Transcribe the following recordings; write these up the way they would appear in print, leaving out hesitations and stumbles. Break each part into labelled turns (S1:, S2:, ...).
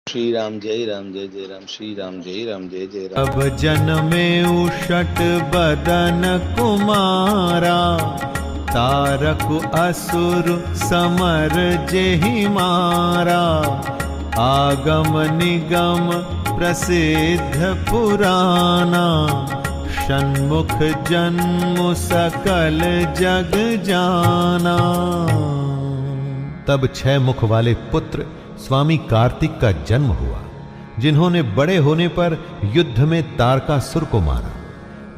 S1: श्री राम जय जय राम, श्री राम जय जय राम।
S2: अब जन्मे उषट बदन कुमारा, तारक असुर समर जेहि मारा। आगम निगम प्रसिद्ध पुराना, षण्मुख जन्म सकल जग जाना। तब 6 मुख वाले पुत्र स्वामी कार्तिक का जन्म हुआ, जिन्होंने बड़े होने पर युद्ध में तारकासुर को मारा।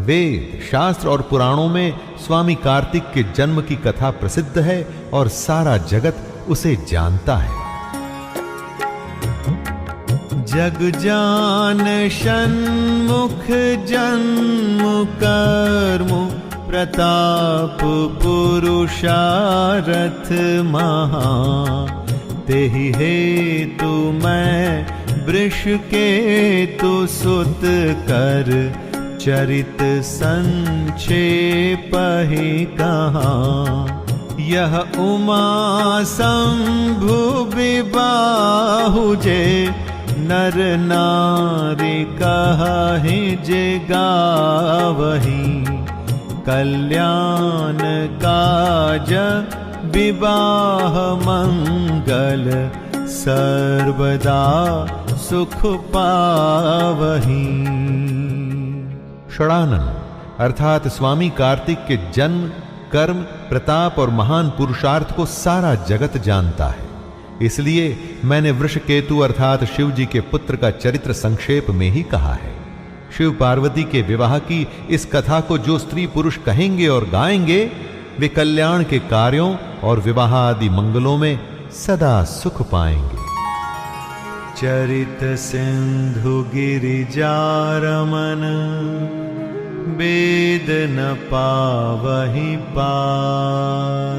S2: वेद, शास्त्र और पुराणों में स्वामी कार्तिक के जन्म की कथा प्रसिद्ध है और सारा जगत उसे जानता है। जग जान षण्मुख जन्म कर्म, प्रताप पुरुषारथ महा। तेहि हेतु मैं वृष केतु सुत कर, चरित संक्षेप ही कहा। यह उमा शंभु विबाहु जे, नर नारी कहि जे गावही। कल्याण काज विवाह मंगल, सर्वदा सुख पावही। षडानन अर्थात स्वामी कार्तिक के जन्म, कर्म, प्रताप और महान पुरुषार्थ को सारा जगत जानता है। इसलिए मैंने वृषकेतु अर्थात शिव जी के पुत्र का चरित्र संक्षेप में ही कहा है। शिव पार्वती के विवाह की इस कथा को जो स्त्री पुरुष कहेंगे और गाएंगे, वे कल्याण के कार्यों और विवाह आदि मंगलों में सदा सुख पाएंगे। चरित सिंधु गिरिजा रमन, वेद न पावहि पार।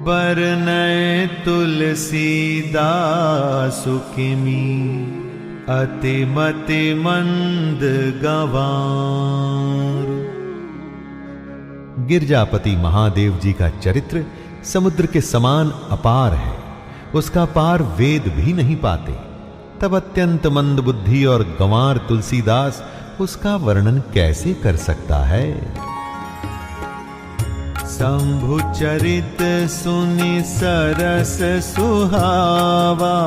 S2: बरनय तुलसीदास किमी, अति मति मंद गंवार। गिरजापति महादेव जी का चरित्र समुद्र के समान अपार है, उसका पार वेद भी नहीं पाते। तब अत्यंत मंद बुद्धि और गंवार तुलसीदास उसका वर्णन कैसे कर सकता है। शंभु चरित सुनि सरस सुहावा,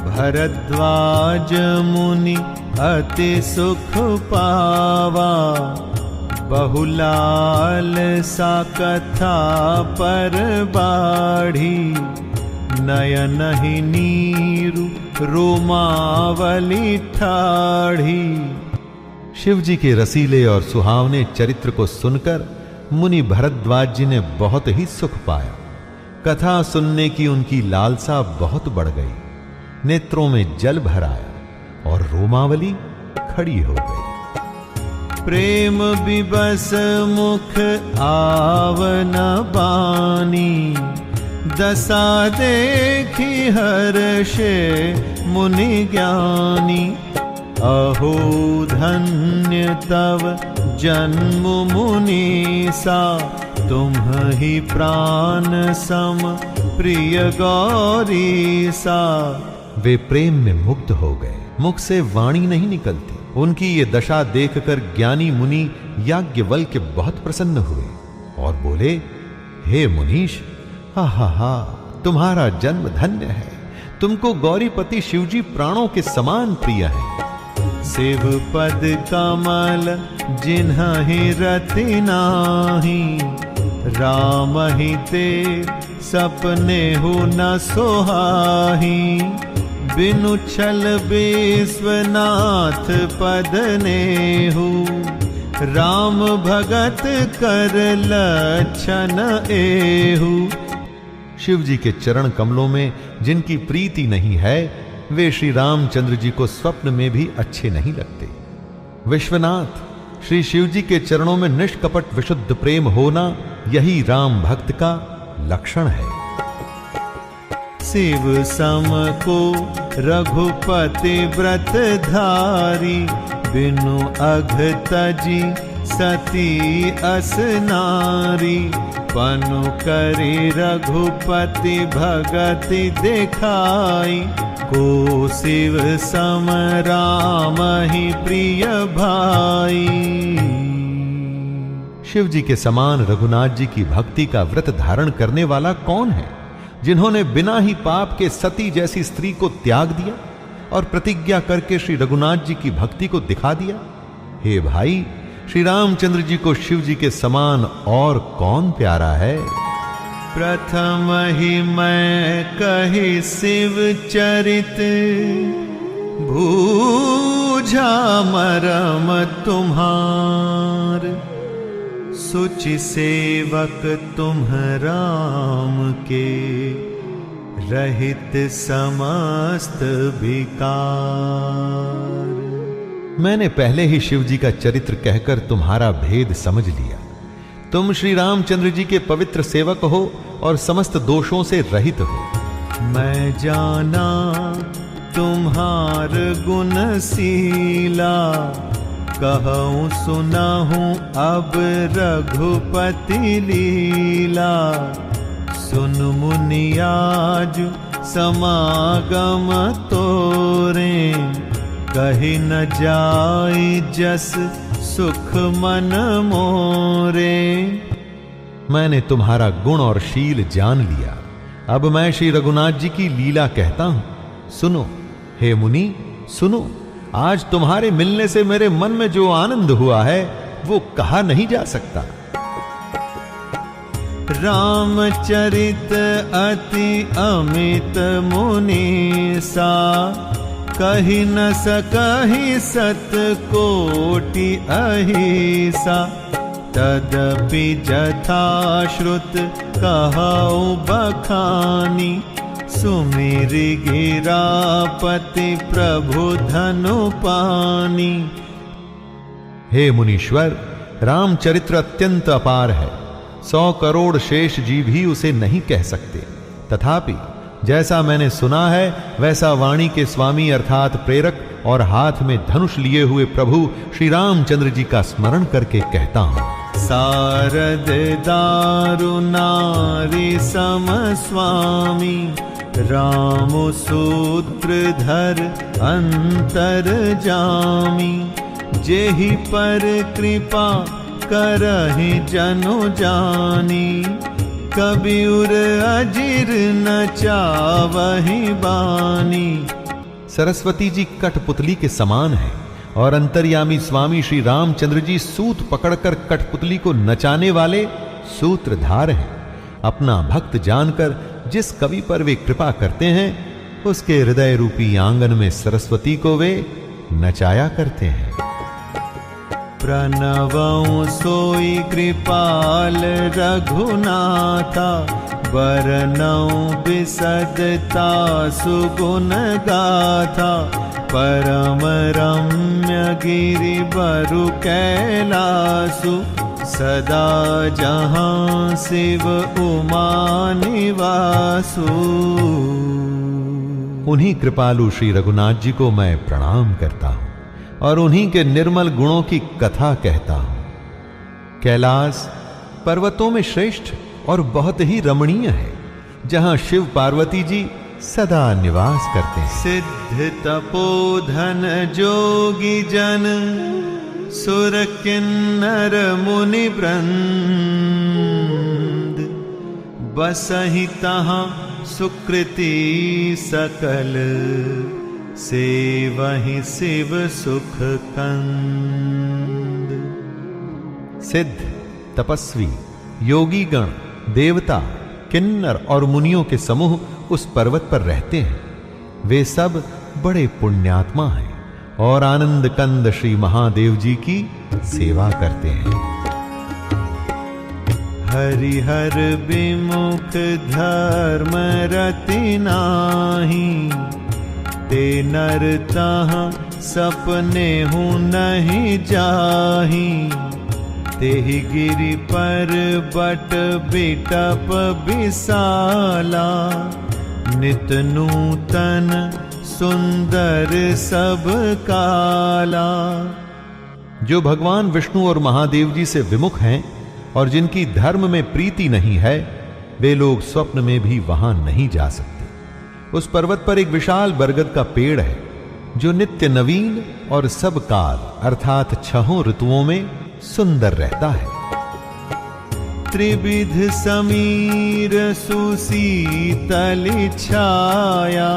S2: भरद्वाज मुनि अति सुख पावा। बहुलाल सा कथा पर बाढ़ी, नयन ही नीरु रोमावली ठाढ़ी। शिव जी के रसीले और सुहावने चरित्र को सुनकर मुनि भरद्वाज जी ने बहुत ही सुख पाया। कथा सुनने की उनकी लालसा बहुत बढ़ गई, नेत्रों में जल भर आया और रोमावली खड़ी हो गई। प्रेम विबस मुख आवना बानी, दशा देखी हर्षे मुनि ज्ञानी। अहो धन्य तव जन्म मुनीसा, तुम ही प्राण सम प्रिय गौरीसा। वे प्रेम में मुग्ध हो गए, मुख से वाणी नहीं निकलती। उनकी ये दशा देखकर ज्ञानी मुनि याज्ञवल्क्य बहुत प्रसन्न हुए और बोले, हे मुनीश, हा तुम्हारा जन्म धन्य है। तुमको गौरीपति शिवजी प्राणों के समान प्रिय हैं। शिव पद कमल जिन्हि रति नाही, राम ही ते सपने हो न सोहाही। बिनु छल विश्वनाथ पद नेहु, राम भगत कर लक्षण एहु। शिव जी के चरण कमलों में जिनकी प्रीति नहीं है, वे श्री रामचंद्र जी को स्वप्न में भी अच्छे नहीं लगते। विश्वनाथ श्री शिव जी के चरणों में निष्कपट विशुद्ध प्रेम होना, यही राम भक्त का लक्षण है। शिव सम को रघुपति व्रत धारी, बिनु अघ तजी सती अस नारी। पनु करी रघुपति भगति दिखाई, को शिव सम राम ही प्रिय भाई। शिव जी के समान रघुनाथ जी की भक्ति का व्रत धारण करने वाला कौन है, जिन्होंने बिना ही पाप के सती जैसी स्त्री को त्याग दिया और प्रतिज्ञा करके श्री रघुनाथ जी की भक्ति को दिखा दिया। हे भाई, श्री रामचंद्र जी को शिव जी के समान और कौन प्यारा है। प्रथम ही मैं कही शिव चरित, बूझा मरम तुम्हार, सुचि सेवक तुम राम के, रहित समस्त विकार। मैंने पहले ही शिव जी का चरित्र कहकर तुम्हारा भेद समझ लिया। तुम श्री रामचंद्र जी के पवित्र सेवक हो और समस्त दोषों से रहित हो। मैं जाना तुम्हार गुणशीला, कहूँ सुनाहूँ अब रघुपति लीला। सुन मुनियाज समागम तोरे, कही न जाई जस सुख मन मोरे। मैंने तुम्हारा गुण और शील जान लिया, अब मैं श्री रघुनाथ जी की लीला कहता हूं। सुनो हे मुनि, सुनो। आज तुम्हारे मिलने से मेरे मन में जो आनंद हुआ है वो कहा नहीं जा सकता। रामचरित अति अमित मुनीसा, कही न सकहि सत कोटि अहिसा। तदपि जथा श्रुत कहौ बखानी, सुमिर गिरापति प्रभु धनु पानी। हे मुनीश्वर, रामचरित्र अत्यंत अपार है, 100 करोड़ शेष जीव भी उसे नहीं कह सकते। तथापि जैसा मैंने सुना है वैसा वाणी के स्वामी अर्थात प्रेरक और हाथ में धनुष लिए हुए प्रभु श्री रामचंद्र जी का स्मरण करके कहता हूं। सारद दारु नारी सम स्वामी, राम सूत्रधर अंतर जामी। जेहि पर कृपा करहि जनु जानी, कबीर अजिर न चावहि बानी। सरस्वती जी कठपुतली के समान है और अंतर्यामी स्वामी श्री रामचंद्र जी सूत पकड़कर कठपुतली को नचाने वाले सूत्रधार हैं। अपना भक्त जानकर जिस कवि पर वे कृपा करते हैं, उसके हृदय रूपी आंगन में सरस्वती को वे नचाया करते हैं। प्रणवं सोई कृपाल रघुनाथा, बरनौ बिसदता सुगुण गाथा। परम रम्य गिरि बरु कैलासु, सदा जहां शिव उमा निवासु। उन्हीं कृपालु श्री रघुनाथ जी को मैं प्रणाम करता हूं और उन्हीं के निर्मल गुणों की कथा कहता हूं। कैलास पर्वतों में श्रेष्ठ और बहुत ही रमणीय है, जहां शिव पार्वती जी सदा निवास करते हैं। सिद्ध तपोधन जोगी जन, सुर किन्नर मुनि वृंद। बसहि तहां सुकृति सकल, सेवहि शिव सुख कंद। सिद्ध, तपस्वी, योगी गण, देवता, किन्नर और मुनियों के समूह उस पर्वत पर रहते हैं। वे सब बड़े पुण्यात्मा हैं और आनंद कंद श्री महादेव जी की सेवा करते हैं। हरिहर विमुख धर्म रति नाही, ते नर तहाँ सपने हूँ नहीं जाही। तेहि गिरि पर बट बिटप विशाला, नित नूतन सुंदर सब काला। जो भगवान विष्णु और महादेव जी से विमुख हैं, और जिनकी धर्म में प्रीति नहीं है, वे लोग स्वप्न में भी वहां नहीं जा सकते। उस पर्वत पर एक विशाल बरगद का पेड़ है जो नित्य नवीन और सब काल अर्थात 6 ऋतुओं में सुंदर रहता है। त्रिविध समीर सुशीतल छाया,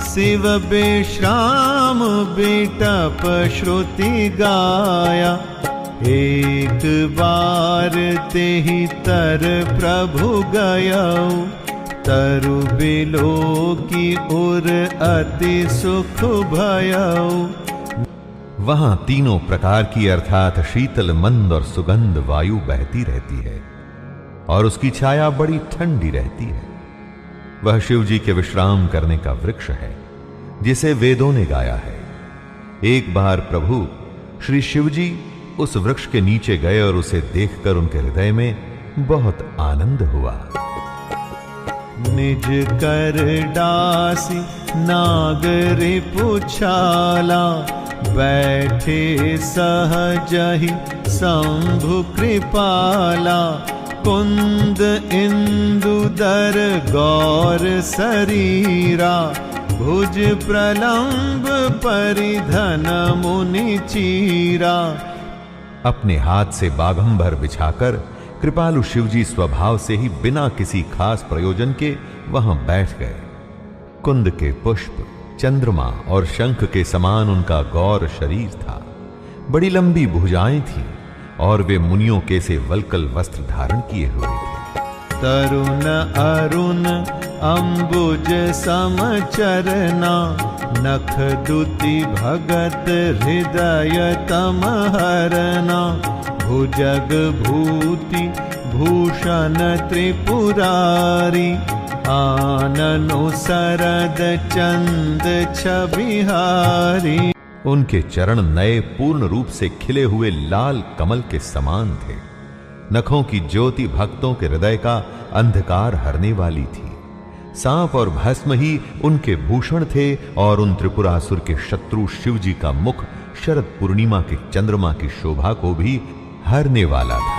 S2: शिव विश्राम बेटप श्रुति गाया। एक बार तेहि तर प्रभु गयौ, तरु बिलो की उर अति सुख भयौ। वहां तीनों प्रकार की अर्थात शीतल, मंद और सुगंध वायु बहती रहती है और उसकी छाया बड़ी ठंडी रहती है। वह शिव जी के विश्राम करने का वृक्ष है जिसे वेदों ने गाया है। एक बार प्रभु श्री शिव जी उस वृक्ष के नीचे गए और उसे देखकर उनके हृदय में बहुत आनंद हुआ। निज कर डासी नागरे पुछाला, बैठे सहजहि शंभु कृपाला। कुंद इंदुदर गौर शरीरा, भुज प्रलंब परिधन मुनि चीरा। अपने हाथ से बाघंबर बिछाकर कृपालु शिवजी स्वभाव से ही बिना किसी खास प्रयोजन के वहां बैठ गए। कुंद के पुष्प, चंद्रमा और शंख के समान उनका गौर शरीर था। बड़ी लंबी भुजाएं थीं और वे मुनियों के से वल्कल वस्त्र धारण किए हुए थे। तरुण अरुण अंबुज समचरना, नख दुति भगत हृदय तमहरना। भुजग भूति भूषण त्रिपुरारी, आननो सरद चंद छबिहारी। उनके चरण नए पूर्ण रूप से खिले हुए लाल कमल के समान थे। नखों की ज्योति भक्तों के हृदय का अंधकार हरने वाली थी। सांप और भस्म ही उनके भूषण थे और उन त्रिपुरासुर के शत्रु शिव जी का मुख शरद पूर्णिमा के चंद्रमा की शोभा को भी हरने वाला था।